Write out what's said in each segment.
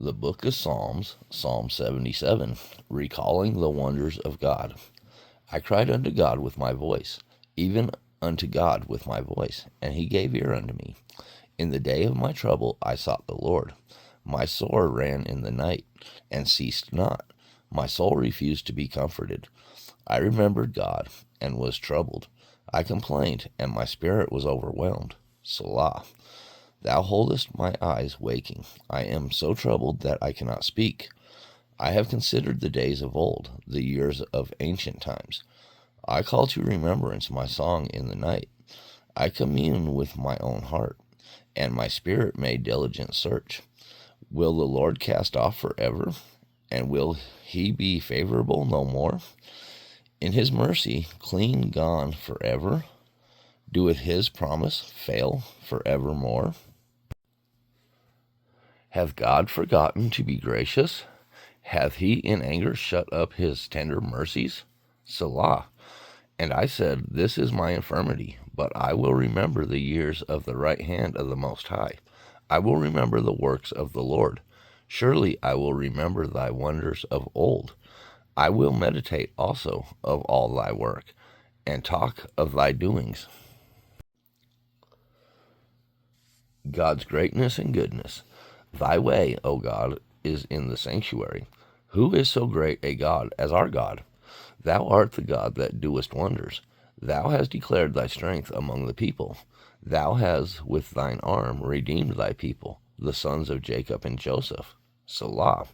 The book of Psalms, Psalm 77, recalling the wonders of God. I cried unto God with my voice, even unto God with my voice, and he gave ear unto me. In the day of my trouble I sought the Lord. My sore ran in the night, and ceased not. My soul refused to be comforted. I remembered God, and was troubled. I complained, and my spirit was overwhelmed. Selah. Thou holdest my eyes waking. I am so troubled that I cannot speak. I have considered the days of old, the years of ancient times. I call to remembrance my song in the night. I commune with my own heart, and my spirit made diligent search. Will the Lord cast off forever? And will he be favorable no more? In his mercy, clean gone forever? Doeth his promise fail forevermore? Hath God forgotten to be gracious? Hath he in anger shut up his tender mercies? Selah. And I said, This is my infirmity, but I will remember the years of the right hand of the Most High. I will remember the works of the Lord. Surely I will remember thy wonders of old. I will meditate also of all thy work, and talk of thy doings. God's greatness and goodness. Thy way, O God, is in the sanctuary. Who is so great a God as our God? Thou art the God that doest wonders. Thou hast declared thy strength among the people. Thou hast with thine arm redeemed thy people, the sons of Jacob and Joseph. Selah.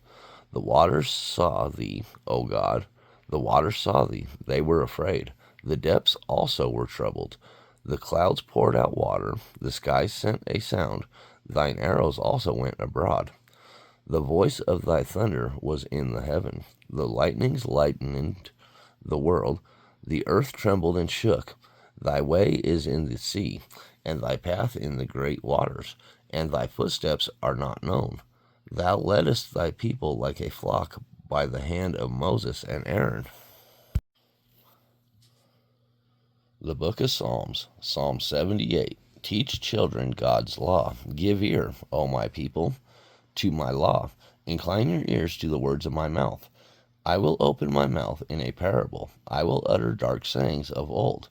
The waters saw thee, O God. The waters saw thee. They were afraid. The depths also were troubled. The clouds poured out water. The skies sent a sound. Thine arrows also went abroad. The voice of thy thunder was in the heaven. The lightnings lightened the world. The earth trembled and shook. Thy way is in the sea, and thy path in the great waters, and thy footsteps are not known. Thou leddest thy people like a flock by the hand of Moses and Aaron. The book of Psalms, Psalm 78. Teach children God's law. Give ear, O my people, to my law. Incline your ears to the words of my mouth. I will open my mouth in a parable. I will utter dark sayings of old,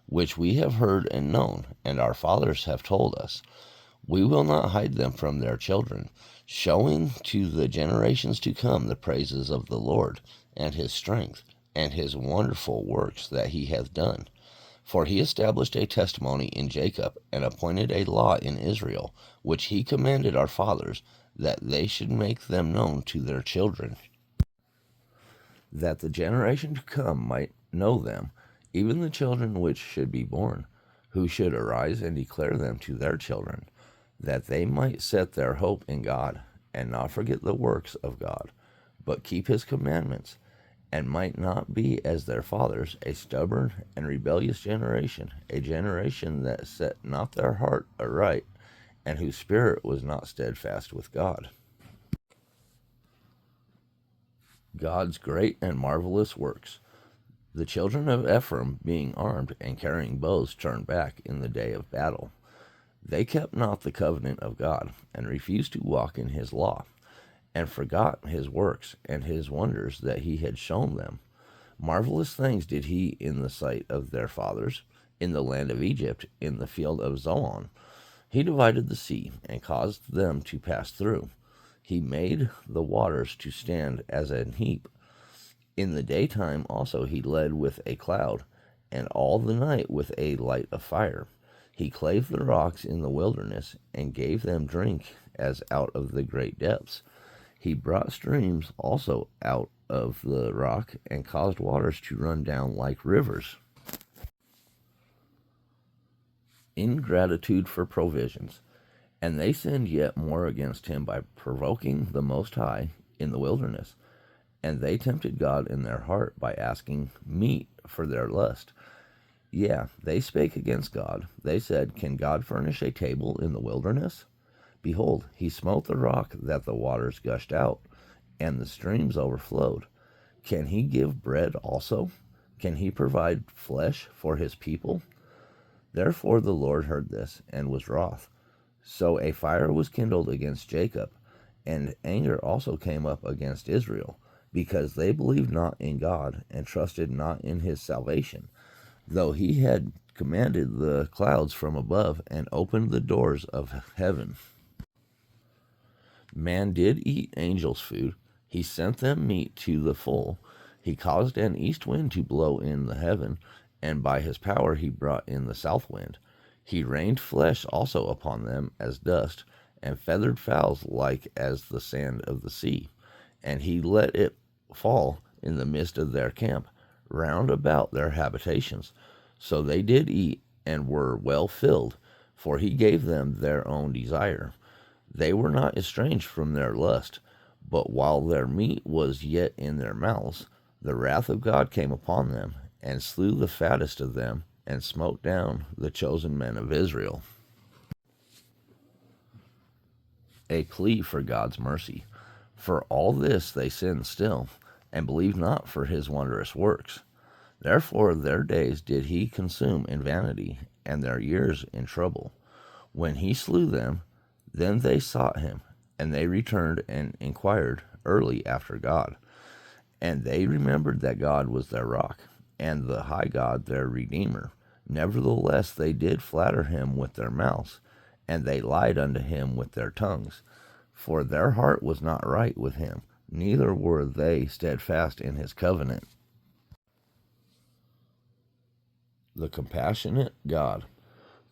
which we have heard and known, and our fathers have told us. We will not hide them from their children, showing to the generations to come the praises of the Lord, and his strength, and his wonderful works that he hath done. For he established a testimony in Jacob, and appointed a law in Israel, which he commanded our fathers, that they should make them known to their children, that the generation to come might know them, even the children which should be born, who should arise and declare them to their children, that they might set their hope in God, and not forget the works of God, but keep his commandments, and might not be as their fathers, a stubborn and rebellious generation, a generation that set not their heart aright, and whose spirit was not steadfast with God. God's great and marvelous works. The children of Ephraim, being armed and carrying bows, turned back in the day of battle. They kept not the covenant of God, and refused to walk in his law, and forgot his works and his wonders that he had shown them. Marvelous things did he in the sight of their fathers, in the land of Egypt, in the field of Zoan. He divided the sea, and caused them to pass through. He made the waters to stand as an heap. In the daytime also he led with a cloud, and all the night with a light of fire. He clave the rocks in the wilderness, and gave them drink as out of the great depths. He brought streams also out of the rock, and caused waters to run down like rivers. Ingratitude for provisions. And they sinned yet more against him by provoking the Most High in the wilderness. And they tempted God in their heart by asking meat for their lust. They spake against God. They said, Can God furnish a table in the wilderness? Behold, he smote the rock that the waters gushed out, and the streams overflowed. Can he give bread also? Can he provide flesh for his people? Therefore the Lord heard this, and was wroth. So a fire was kindled against Jacob, And anger also came up against Israel, because they believed not in God and trusted not in his salvation, though he had commanded the clouds from above and opened the doors of heaven. Man did eat angels' food. He sent them meat to the full. He caused an east wind to blow in the heaven, and by his power he brought in the south wind. He rained flesh also upon them as dust, and feathered fowls like as the sand of the sea. And he let it fall in the midst of their camp, round about their habitations. So they did eat, and were well filled, for he gave them their own desire. They were not estranged from their lust, but while their meat was yet in their mouths, the wrath of God came upon them, and slew the fattest of them, and smote down the chosen men of Israel. A plea for God's mercy. For all this they sinned still, and believed not for his wondrous works. Therefore their days did he consume in vanity, and their years in trouble. When he slew them, then they sought him, and they returned and inquired early after God. And they remembered that God was their rock, and the high God their Redeemer. Nevertheless they did flatter him with their mouths, and they lied unto him with their tongues. For their heart was not right with him, neither were they steadfast in his covenant. The compassionate God.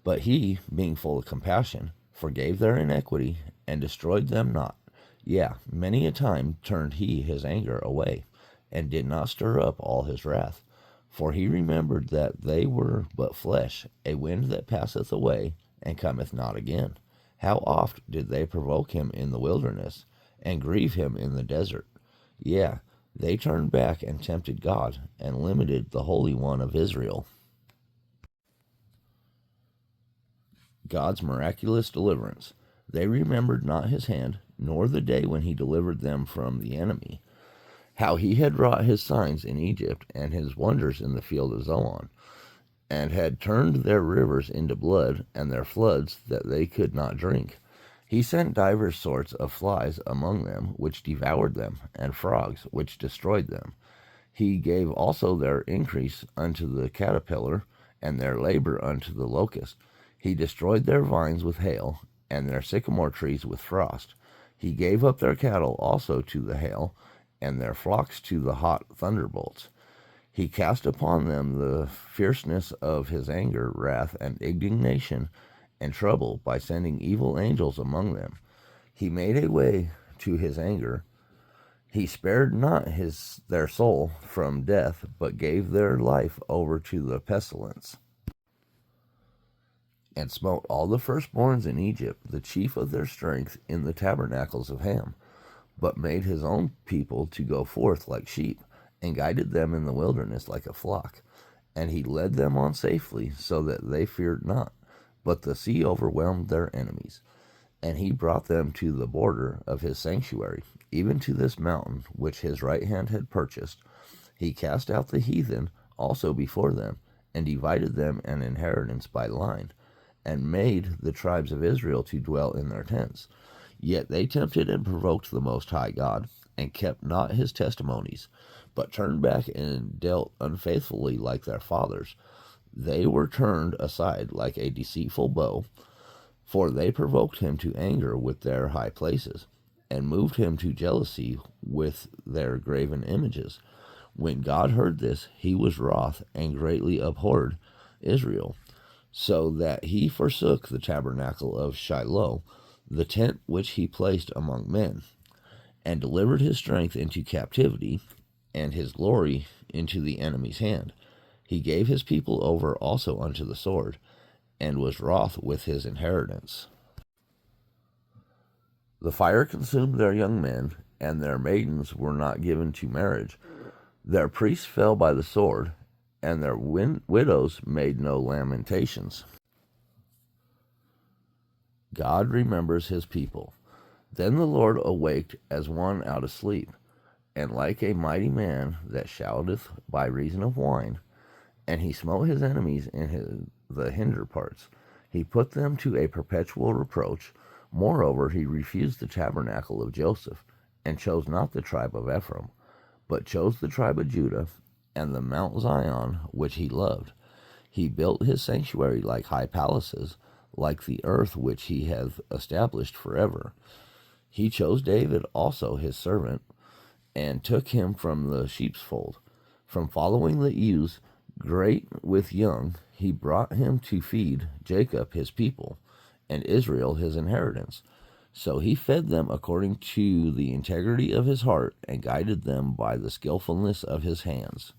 But he, being full of compassion, forgave their iniquity, and destroyed them not. Yea, many a time turned he his anger away, and did not stir up all his wrath. For he remembered that they were but flesh, a wind that passeth away, and cometh not again. How oft did they provoke him in the wilderness, and grieve him in the desert? Yea, they turned back and tempted God, and limited the Holy One of Israel. God's miraculous deliverance. They remembered not his hand, nor the day when he delivered them from the enemy, how he had wrought his signs in Egypt, and his wonders in the field of Zoan, and had turned their rivers into blood, and their floods that they could not drink. He sent divers sorts of flies among them, which devoured them, and frogs, which destroyed them. He gave also their increase unto the caterpillar, and their labor unto the locust. He destroyed their vines with hail, and their sycamore trees with frost. He gave up their cattle also to the hail, and their flocks to the hot thunderbolts. He cast upon them the fierceness of his anger, wrath, and indignation, and trouble, by sending evil angels among them. He made a way to his anger. He spared not their soul from death, but gave their life over to the pestilence, and smote all the firstborns in Egypt, the chief of their strength, in the tabernacles of Ham, but made his own people to go forth like sheep, and guided them in the wilderness like a flock. And he led them on safely, so that they feared not, but the sea overwhelmed their enemies. And he brought them to the border of his sanctuary, even to this mountain which his right hand had purchased. He cast out the heathen also before them, and divided them an inheritance by line, and made the tribes of Israel to dwell in their tents. Yet they tempted and provoked the Most High God, and kept not his testimonies, but turned back and dealt unfaithfully like their fathers. They were turned aside like a deceitful bow, for they provoked him to anger with their high places, and moved him to jealousy with their graven images. When God heard this, he was wroth, and greatly abhorred Israel, so that he forsook the tabernacle of Shiloh, the tent which he placed among men, and delivered his strength into captivity, and his glory into the enemy's hand. He gave his people over also unto the sword, and was wroth with his inheritance. The fire consumed their young men, and their maidens were not given to marriage. Their priests fell by the sword, and their widows made no lamentations. God remembers his people. Then the Lord awaked as one out of sleep, and like a mighty man that shouteth by reason of wine, and he smote his enemies in the hinder parts. He put them to a perpetual reproach. Moreover, he refused the tabernacle of Joseph, and chose not the tribe of Ephraim, but chose the tribe of Judah, and the Mount Zion, which he loved. He built his sanctuary like high palaces, like the earth which he hath established forever. He chose David also his servant, and took him from the sheep's fold. From following the ewes, great with young, he brought him to feed Jacob his people, and Israel his inheritance. So he fed them according to the integrity of his heart, and guided them by the skillfulness of his hands.